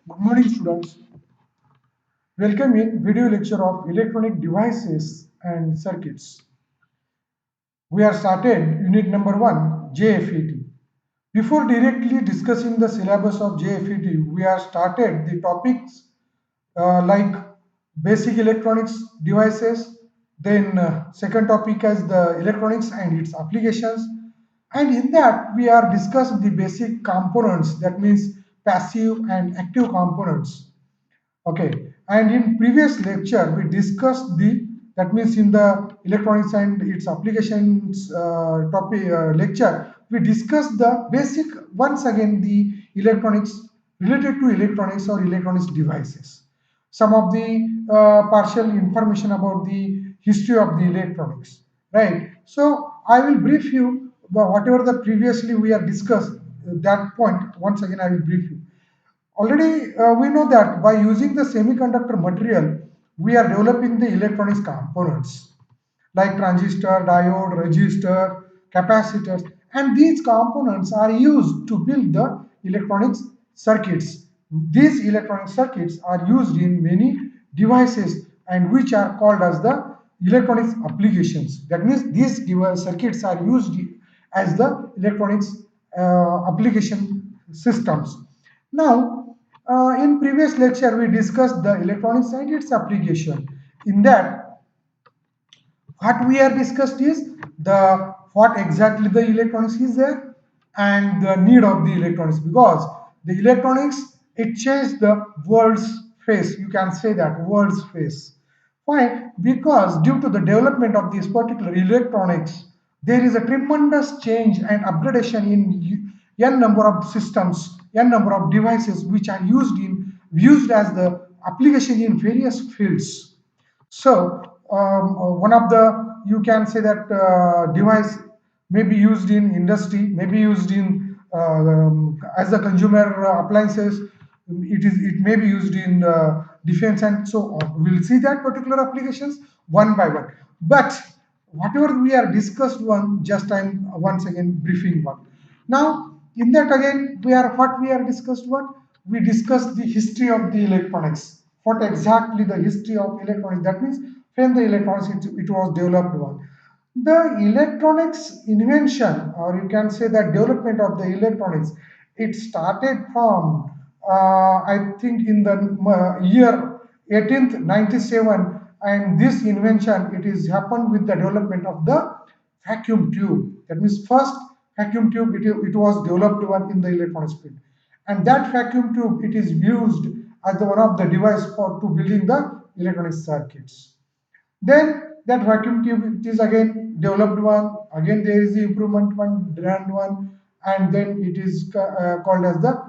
Good morning, students. Welcome in video lecture of electronic devices and circuits. We are started unit number 1, JFET. Before directly discussing the syllabus of JFET, we are started the topics like basic electronics devices, then second topic as the electronics and its applications, and in that we are discussed the basic components, that means passive and active components. Okay, and in previous lecture we discussed the, that means in the electronics and its applications topic lecture, we discussed the basic, once again, the electronics, related to electronics or electronics devices. Some of the partial information about the history of the electronics, right? So I will brief you whatever the previously we have discussed, that point once again I will brief you. Already, we know that by using the semiconductor material, we are developing the electronics components like transistor, diode, resistor, capacitors, and these components are used to build the electronics circuits. These electronic circuits are used in many devices and which are called as the electronics applications. That means these device circuits are used as the electronics application systems. Now, in previous lecture, we discussed the electronics and its application. In that, what we are discussed is the what exactly the electronics is there and the need of the electronics, because the electronics, it changed the world's face. You can say that world's face. Why? Because due to the development of this particular electronics, there is a tremendous change and upgradation in n number of systems, n number of devices which are used as the application in various fields. So one of the, you can say that device may be used in industry, may be used in as a consumer appliances. It may be used in defense and so on. We'll see that particular applications one by one. But whatever we are discussed one, just I'm once again briefing one. Now in that again we are, what we are discussed one, we discussed the history of the electronics. What exactly the history of electronics, that means when the electronics it was developed one. The electronics invention, or you can say that development of the electronics, it started from I think in the year 1897, and this invention, it is happened with the development of the vacuum tube. That means first vacuum tube, it was developed one in the electronics field, and that vacuum tube, it is used as the one of the device for to building the electronic circuits. Then that vacuum tube, it is again developed one, again there is the improvement one, done one, and then it is called as the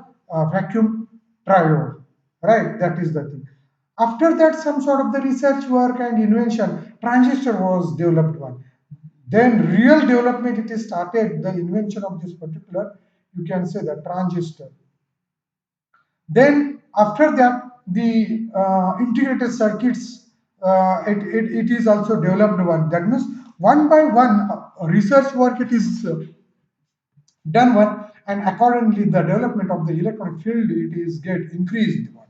vacuum triode, right? That is the thing. After that, some sort of the research work and invention, transistor was developed one. Then real development, it is started, the invention of this particular, you can say, the transistor. Then after that, the integrated circuits, it is also developed one. That means one by one research work, it is done one, and accordingly the development of the electronic field, it is get increased one.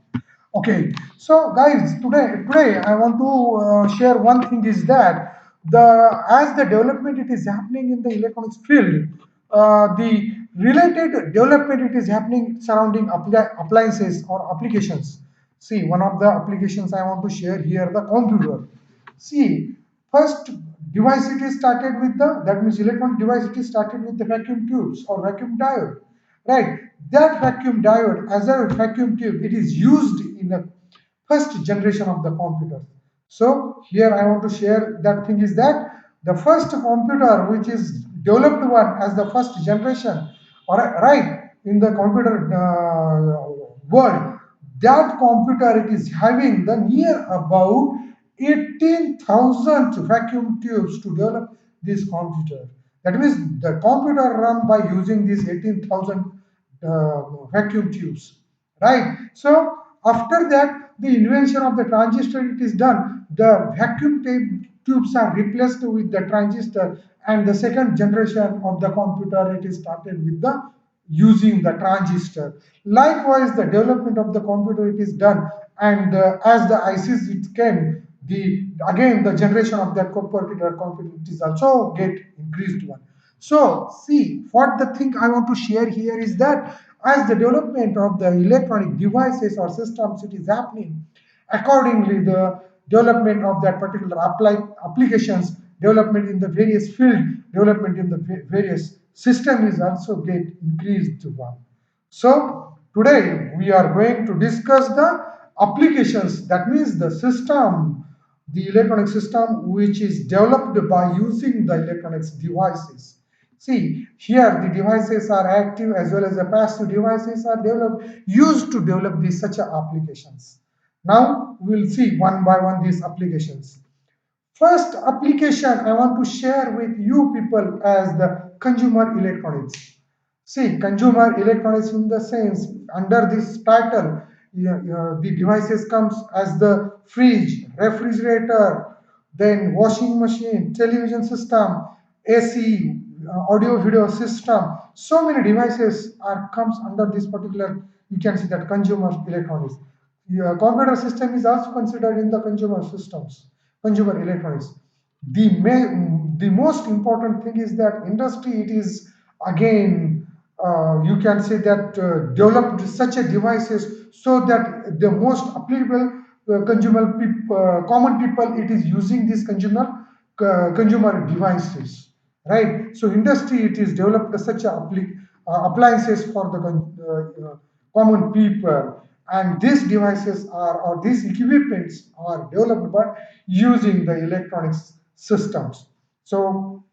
Okay, so guys, today I want to share one thing is that the, as the development it is happening in the electronics field, the related development it is happening surrounding appliances or applications. See, one of the applications I want to share here, the computer. See, first device it is started with the, that means electronic device it is started with the vacuum tubes or vacuum diode, right? That vacuum diode as a vacuum tube, it is used in the first generation of the computer. So here I want to share that thing is that the first computer which is developed one as the first generation, or right, in the computer world, that computer it is having the near about 18,000 vacuum tubes to develop this computer. That means the computer run by using these 18,000 vacuum tubes, right? So after that, the invention of the transistor it is done. The vacuum tubes are replaced with the transistor, and the second generation of the computer it is started with the using the transistor. Likewise, the development of the computer it is done, and as the ICs it came, the again the generation of that particular computer it is also get increased one. So see, what the thing I want to share here is that as the development of the electronic devices or systems it is happening, accordingly the development of that particular applications, development in the various field, development in the various system is also get increased one. So today we are going to discuss the applications, that means the system, the electronic system which is developed by using the electronics devices. See, here the devices are active as well as the passive devices are developed, used to develop these such applications. Now we will see one by one these applications. First application I want to share with you people as the consumer electronics. See, consumer electronics in the sense under this title, the devices comes as the fridge, refrigerator, then washing machine, television system, AC, audio video system. So many devices are comes under this particular. You can see that consumer electronics. Your computer system is also considered in the consumer systems, consumer electronics. The most important thing is that industry it is again you can say that developed such a devices so that the most applicable common people it is using these consumer devices, right? So industry it is developed such a appliances for the common people, and these devices are or these equipments are developed by using the electronics systems. So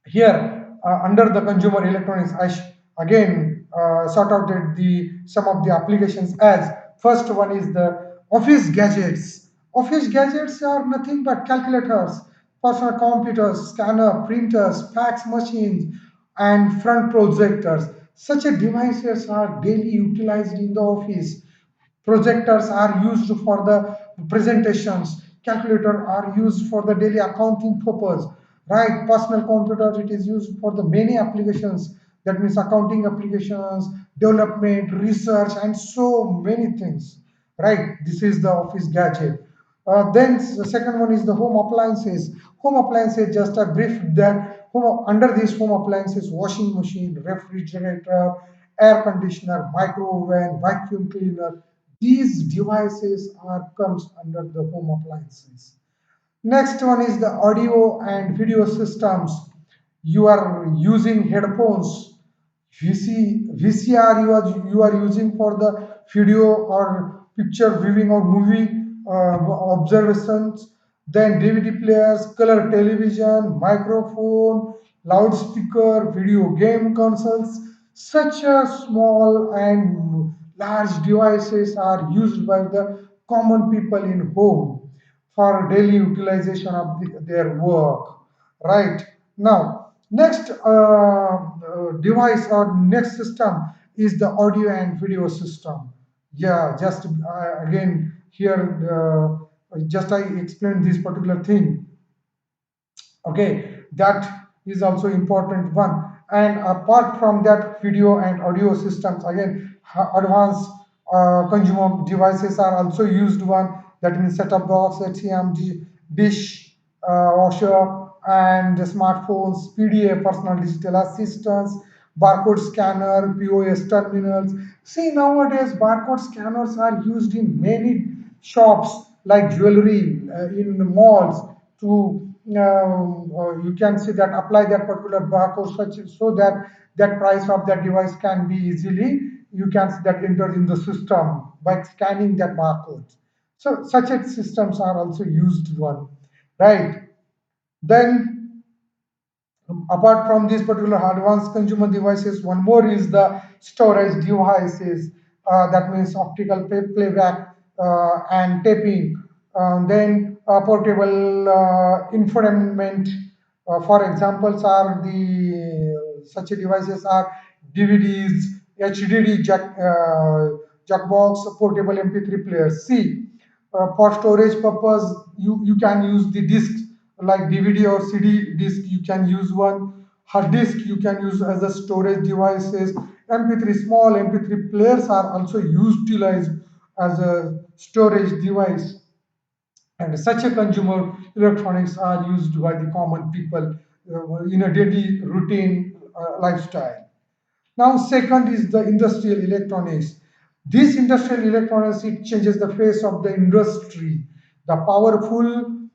here under the consumer electronics again sort out the some of the applications. As first one is the office gadgets. Office gadgets are nothing but calculators, personal computers, scanner, printers, fax machines, and front projectors. Such a devices are daily utilized in the office. Projectors are used for the presentations. Calculator are used for the daily accounting purpose. Right? Personal computer it is used for the many applications. That means accounting applications, development, research, and so many things. Right? This is the office gadget. Then the second one is the home appliances. Home appliances, just a brief that under these home appliances, washing machine, refrigerator, air conditioner, microwave, vacuum cleaner. These devices are comes under the home appliances. Next one is the audio and video systems. You are using headphones, VCR you are using for the video or picture viewing or movie observations. Then DVD players, color television, microphone, loudspeaker, video game consoles. Such a small and large devices are used by the common people in home for daily utilization of their work. Right now, next device or next system is the audio and video system. Yeah, just again here just I explained this particular thing. Okay, that is also important one. And apart from that, video and audio systems again advanced consumer devices are also used one. That means set-top box, ATM, dish, washer, and smartphones, PDA, personal digital assistants, barcode scanner, POS terminals. See, nowadays barcode scanners are used in many shops like jewelry, in malls, to you can see that apply that particular barcode such so that that price of that device can be easily, you can see that entered in the system by scanning that barcode. So such systems are also used one, right? Then apart from these particular advanced consumer devices, one more is the storage devices. That means optical playback and taping. Then portable infotainment. For examples are the such devices are DVDs, HDD jack box, portable MP3 players. See, for storage purpose, you can use the discs like DVD or CD disc. You can use one hard disk. You can use as a storage devices. MP3 small MP3 players are also utilized as a storage device, and such a consumer electronics are used by the common people in a daily routine lifestyle. Now, second is the industrial electronics. This industrial electronics, it changes the face of the industry. The powerful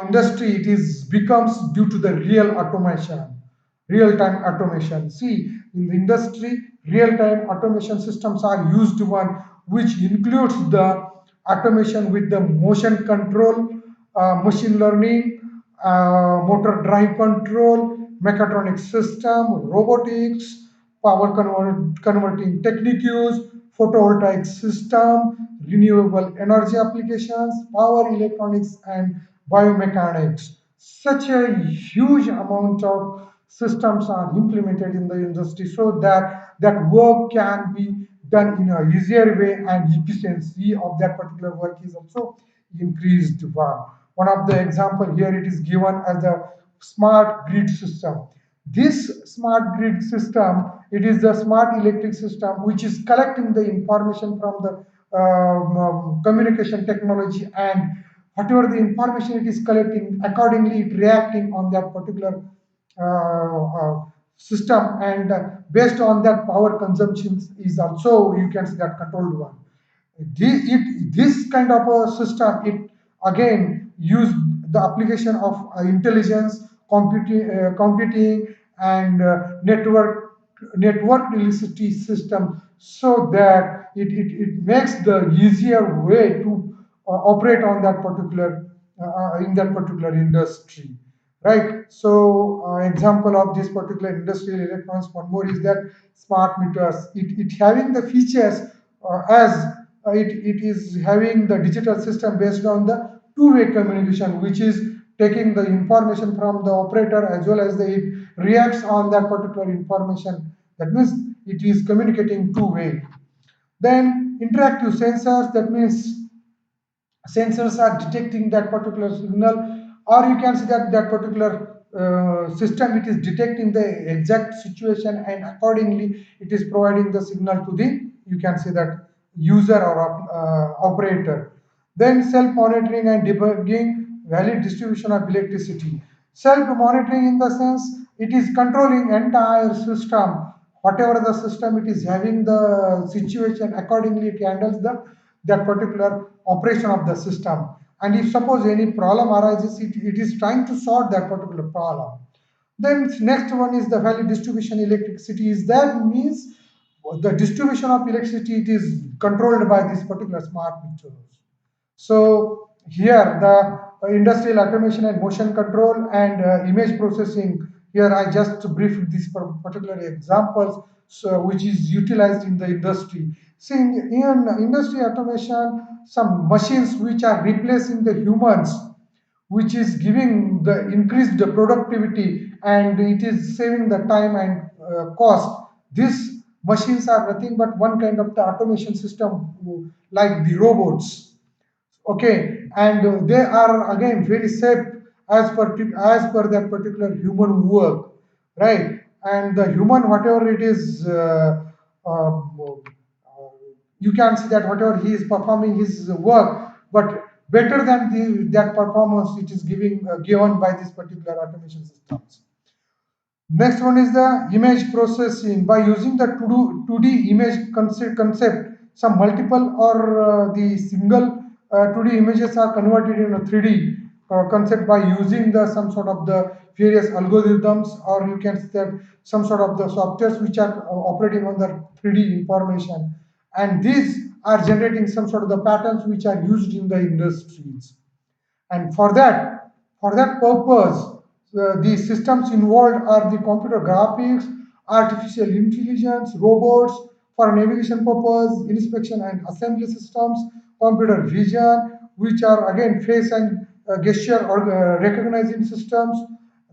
industry it is becomes due to the real automation, real-time automation. See, in the industry, real-time automation systems are used one, which includes the automation with the motion control, machine learning, motor drive control, mechatronic system, robotics, converting techniques, photovoltaic system, renewable energy applications, power electronics, and biomechanics. Such a huge amount of systems are implemented in the industry so that that work can be done in a easier way, and efficiency of that particular work is also increased one. One of the example here it is given as the smart grid system. This smart grid system, it is the smart electric system which is collecting the information from the communication technology, and whatever the information it is collecting, accordingly it reacting on that particular system, and based on that power consumption is also you can see that controlled one. This kind of a system, it again use the application of intelligence, computing and network electricity system, so that it makes the easier way to operate on that particular in that particular industry, right? So example of this particular industrial electronics, one more is that smart meters, it having the features as it is having the digital system based on the two-way communication, which is taking the information from the operator as well as the it reacts on that particular information. That means it is communicating two-way. Then interactive sensors, that means sensors are detecting that particular signal, or you can see that that particular system it is detecting the exact situation, and accordingly it is providing the signal to the you can see that user or operator. Then self monitoring and debugging, valid distribution of electricity. Self monitoring in the sense it is controlling entire system, whatever the system it is having the situation, accordingly it handles the that particular operation of the system. And if suppose any problem arises, it is trying to solve that particular problem. Then next one is the value distribution electricity, is that means the distribution of electricity it is controlled by this particular smart meters. So here the industrial automation and motion control and image processing. Here I just briefed these particular examples, so which is utilized in the industry. See, in industry automation, some machines which are replacing the humans, which is giving the increased productivity, and it is saving the time and cost. These machines are nothing but one kind of the automation system, like the robots. Okay, and they are again very safe as per that particular human work, right? And the human whatever it is you can see that whatever he is performing his work, but better than that performance it is given by this particular automation systems. Next one is the image processing. By using the 2D image concept, some multiple or the single 2D images are converted in a 3D concept by using the some sort of the various algorithms, or you can say that some sort of the softwares which are operating on the 3D information, and these are generating some sort of the patterns which are used in the industries. And for that purpose, the systems involved are the computer graphics, artificial intelligence, robots for navigation purpose, inspection and assembly systems, computer vision, which are again face and gesture or recognizing systems,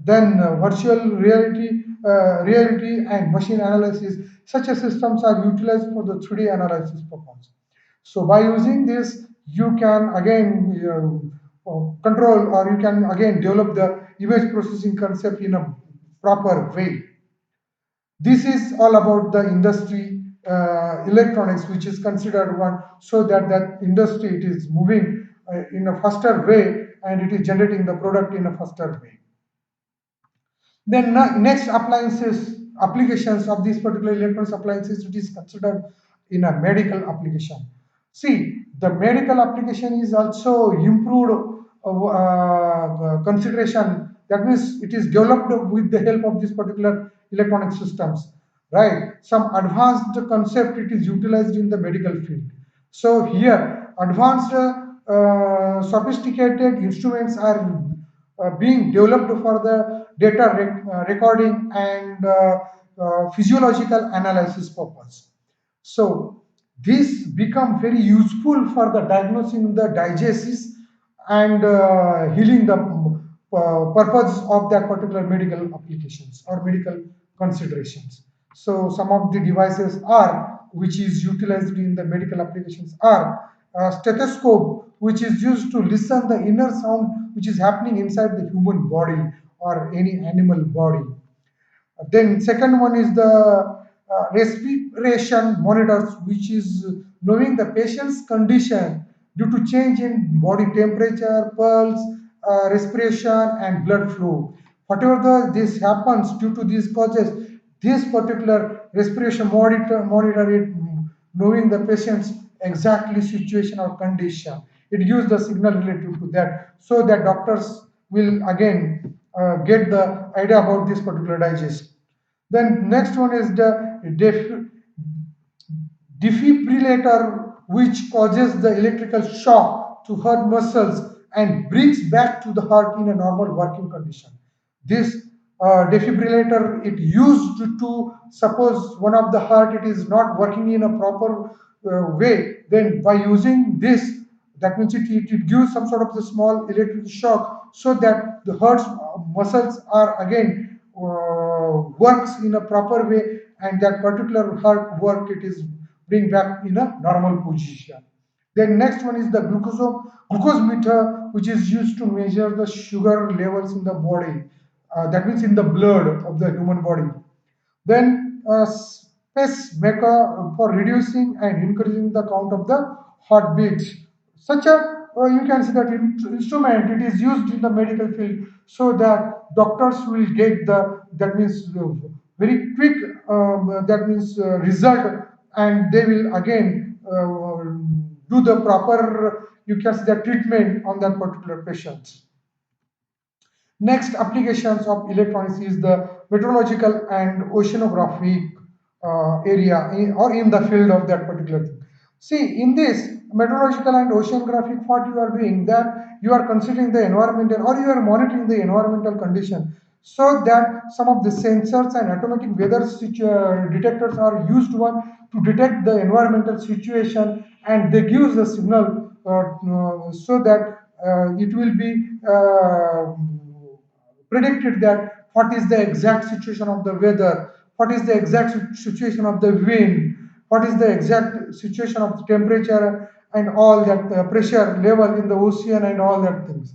then virtual reality and machine analysis. Such a systems are utilized for the 3D analysis purpose. So by using this, you can again control, or you can again develop the image processing concept in a proper way. This is all about the industry electronics, which is considered one, so that that industry it is moving in a faster way and it is generating the product in a faster way. Then next appliances applications of these particular electronics appliances, it is considered in a medical application. See, the medical application is also improved consideration. That means it is developed with the help of these particular electronic systems, right? Some advanced concept it is utilized in the medical field. So here, advanced sophisticated instruments are being developed for the data recording and physiological analysis purpose. So this become very useful for the diagnosing the diagesis and healing the purpose of that particular medical applications or medical considerations. So some of the devices are which is utilized in the medical applications are stethoscope, which is used to listen the inner sound which is happening inside the human body or any animal body. Then second one is the respiration monitors, which is knowing the patient's condition due to change in body temperature, pulse, respiration, and blood flow. Whatever this happens due to these causes, this particular respiration monitor it knowing the patient's exactly situation or condition. It gives the signal related to that, so that doctors will again get the idea about this particular digest. Then next one is the defibrillator, which causes the electrical shock to heart muscles and brings back to the heart in a normal working condition. This defibrillator it used to suppose one of the heart it is not working in a proper way. Then by using this, that means it gives some sort of the small electric shock, so that the heart's muscles are again works in a proper way, and that particular heart work it is bring back in a normal position. Then next one is the glucose meter, which is used to measure the sugar levels in the body. That means in the blood of the human body. Then pacemaker for reducing and increasing the count of the heartbeats. Such a you can see that instrument it is used in the medical field, so that doctors will get the that means very quick that means result, and they will again do the proper you can see the treatment on that particular patient. Next applications of electronics is the meteorological and oceanographic area or in the field of that particular thing. See, in this meteorological and oceanographic, what you are doing that you are considering the environmental or you are monitoring the environmental condition, so that some of the sensors and automatic weather detectors are used one to detect the environmental situation, and they give the signal so that it will be predicted that what is the exact situation of the weather, what is the exact situation of the wind, what is the exact situation of the temperature and all that pressure level in the ocean and all that things.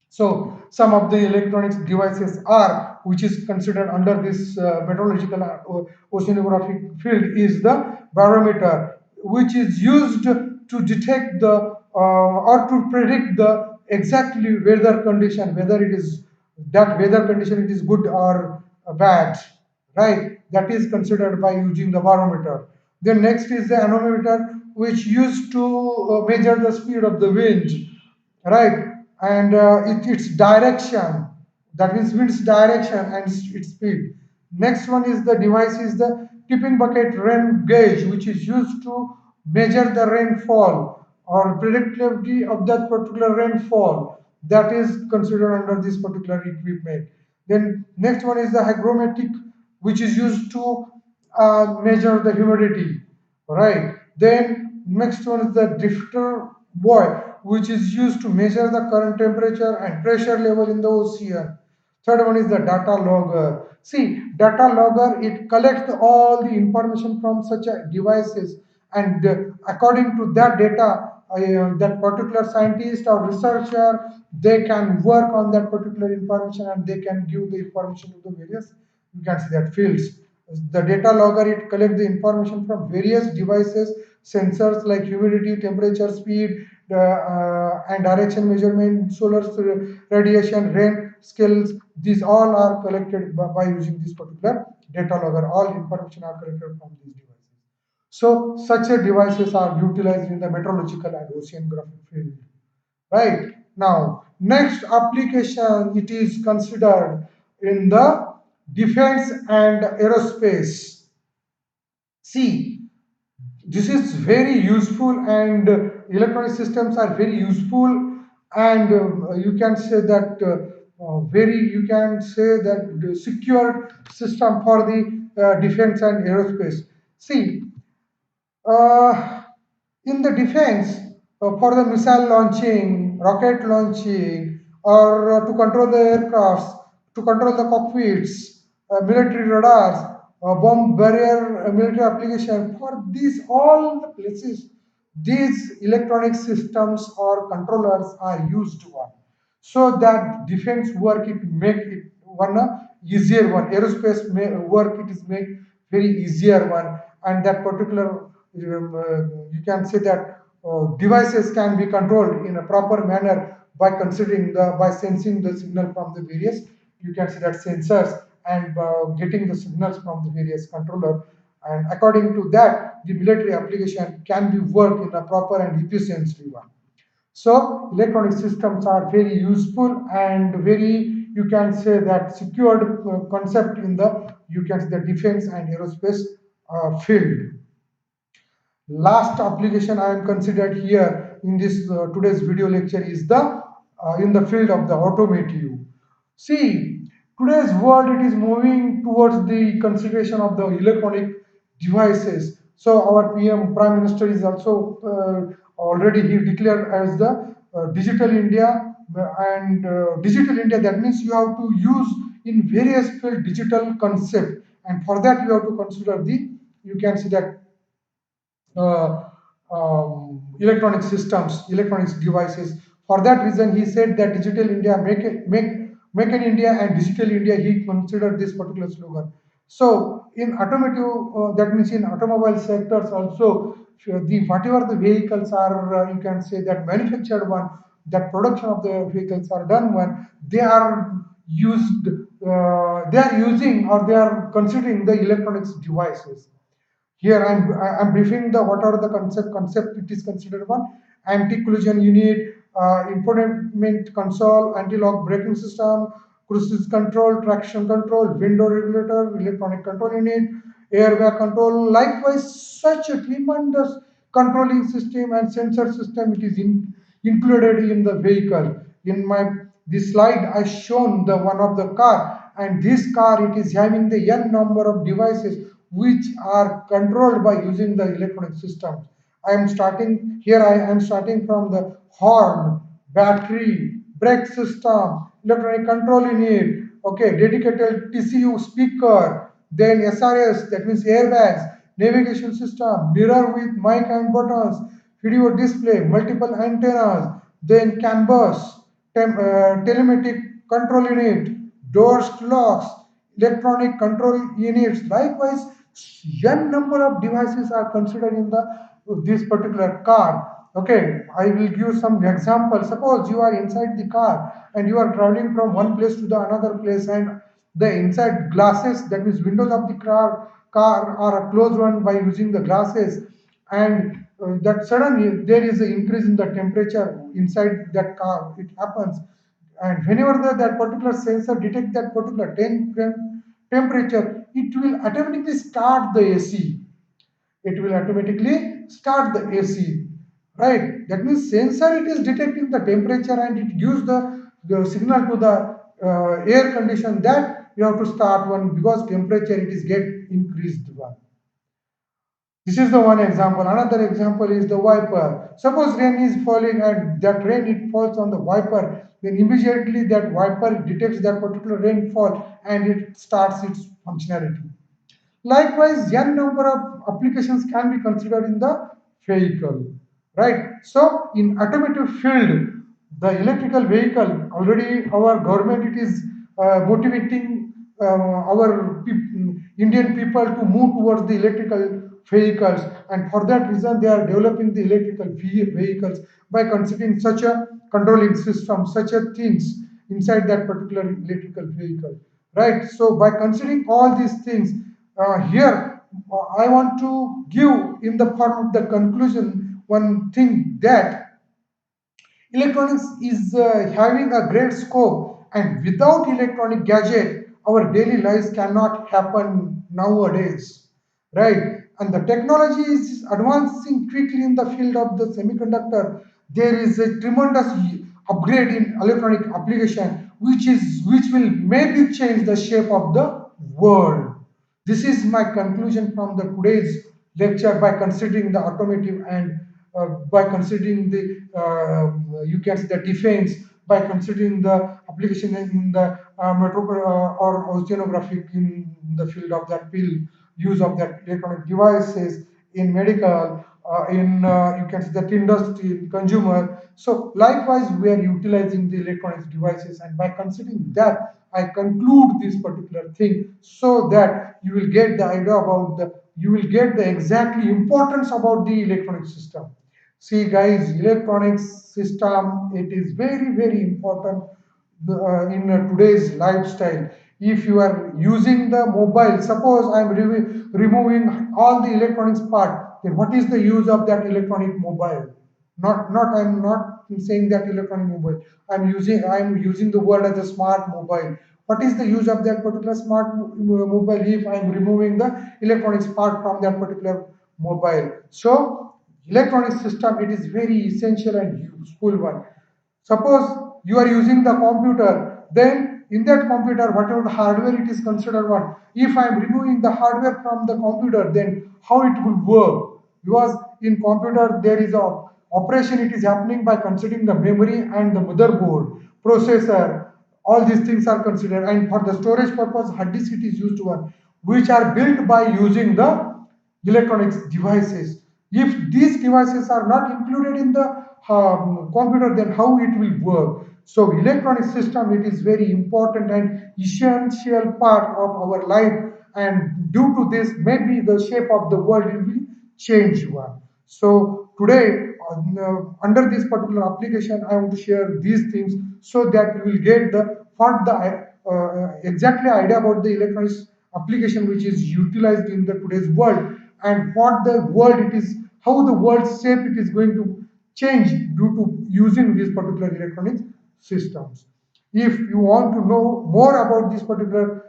So some of the electronics devices are, which is considered under this meteorological oceanographic field, is the barometer, which is used to detect the or to predict the exactly weather condition, whether it is that weather condition it is good or bad, right? That is considered by using the barometer. Then next is the anemometer, which used to measure the speed of the wind, right? And its direction, that means wind's direction and its speed. Next one is the device is the tipping bucket rain gauge, which is used to measure the rainfall or predictability of that particular rainfall, that is considered under this particular equipment. Then next one is the hygrometric, which is used to measure the humidity, right? Then next one is the drifter buoy, which is used to measure the current temperature and pressure level in the ocean. Third one is the data logger. See, data logger, it collects all the information from such devices, and according to that data, that particular scientist or researcher, they can work on that particular information and they can give the information to the various, you can see that fields. The data logger, it collects the information from various devices, sensors like humidity, temperature, speed, and direction measurement, solar radiation, rain scales. These all are collected by using this particular data logger. All information are collected from these devices. So such a devices are utilized in the meteorological and oceanographic field. Right now, next application it is considered in the defense and aerospace. See, this is very useful, and electronic systems are very useful, and you can say that very you can say that the secured system for the defense and aerospace. See, uh, in the defense, for the missile launching, rocket launching, or to control the aircrafts, to control the cockpits, military radars, bomb barrier, military application, for these all the places, these electronic systems or controllers are used one. So that defense work it make it one easier one. Aerospace work it is make very easier one, and that particular you can say that devices can be controlled in a proper manner by considering the by sensing the signal from the various, you can say that, sensors, and getting the signals from the various controller, and according to that the military application can be worked in a proper and efficiently one. So electronic systems are very useful and very, you can say that, secured concept in the, you can say, the defense and aerospace field. Last application I am considered here in this today's video lecture is the in the field of the automotive. See, today's world it is moving towards the consideration of the electronic devices. So our PM Prime Minister is also already he declared as the digital India, and digital India, that means you have to use in various field digital concept, and for that you have to consider the, you can see that, electronic systems, electronics devices. For that reason, he said that digital India, make in India and digital India. He considered this particular slogan. So in automotive, that means in automobile sectors also, the whatever the vehicles are, you can say that manufactured one, that production of the vehicles are done one, they are used, they are using or they are considering the electronics devices. Here I'm briefing the what are the concept it is considered one: anti-collision unit, infotainment console, anti-lock braking system, cruise control, traction control, window regulator, electronic control unit, airbag control. Likewise, such a tremendous controlling system and sensor system it is included in the vehicle. In my this slide, I shown the one of the car, and this car it is having the n number of devices which are controlled by using the electronic systems. I am starting here. I am starting from the horn, battery, brake system, electronic control unit, okay, dedicated TCU speaker, then SRS, that means airbags, navigation system, mirror with mic and buttons, video display, multiple antennas, then CAN bus, telematic control unit, doors locks, electronic control units. Likewise, n number of devices are considered in the this particular car. Okay, I will give some example. Suppose you are inside the car and you are traveling from one place to the another place, and the inside glasses, that means windows of the car are closed one by using the glasses, and that suddenly there is an increase in the temperature inside that car. It happens, and whenever that particular sensor detect that particular temperature, it will automatically start the AC. It will automatically start the AC, right? That means sensor it is detecting the temperature and it gives the signal to the air condition that you have to start one because temperature it is get increased one. This is the one example. Another example is the wiper. Suppose rain is falling and that rain it falls on the wiper, then immediately that wiper detects that particular rainfall and it starts its functionality. Likewise, n number of applications can be considered in the vehicle, right? So, in automotive field, the electrical vehicle already our government it is motivating our Indian people to move towards the electrical vehicles, and for that reason they are developing the electrical vehicles by considering such a controlling system, such a things inside that particular electrical vehicle, right? So by considering all these things, here I want to give in the form of the conclusion one thing, that electronics is having a great scope, and without electronic gadget, our daily lives cannot happen nowadays, right? And the technology is advancing quickly in the field of the semiconductor. There is a tremendous upgrade in electronic application, which will maybe change the shape of the world. This is my conclusion from the today's lecture, by considering the automotive and by considering the you can see the defense, by considering the application in the metro or oceanographic in the field of that field, use of that electronic devices in medical, in you can see that industry, in consumer. So likewise, we are utilizing the electronic devices, and by considering that, I conclude this particular thing, so that you will get the idea about the, you will get the exactly importance about the electronic system. See, guys, electronics system, it is very very important in today's lifestyle. If you are using the mobile, suppose I am removing all the electronics part, then what is the use of that electronic mobile? Not I'm not saying that electronic mobile, I'm using the word as a smart mobile. What is the use of that particular smart mobile if I'm removing the electronics part from that particular mobile? So electronic system, it is very essential and useful one. Suppose you are using the computer, then in that computer, whatever the hardware, it is considered what? If I am removing the hardware from the computer, then how it will work? Because in computer there is a operation, it is happening by considering the memory and the motherboard, processor, all these things are considered, and for the storage purpose, hard disk it is used one, which are built by using the electronics devices. If these devices are not included in the computer, then how it will work? So electronic system, it is very important and essential part of our life, and due to this, maybe the shape of the world will be changed one. So today, under this particular application, I want to share these things, so that you will get the what the exactly idea about the electronics application which is utilized in the today's world, and what the world it is, how the world shape it is going to change due to using these particular electronic systems. If you want to know more about this particular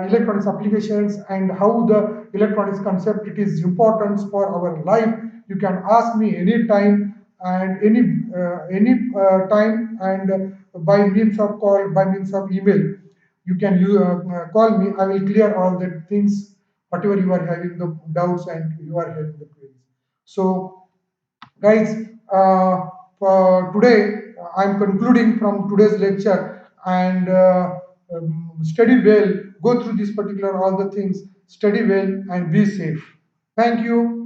electronics applications and how the electronics concept it is important for our life, you can ask me anytime and any time, and by means of call, by means of email, you can call me. I will clear all the things, whatever you are having the doubts and you are having the queries. So guys, for today, I'm concluding from today's lecture, and study well, go through this particular all the things, study well and be safe. Thank you.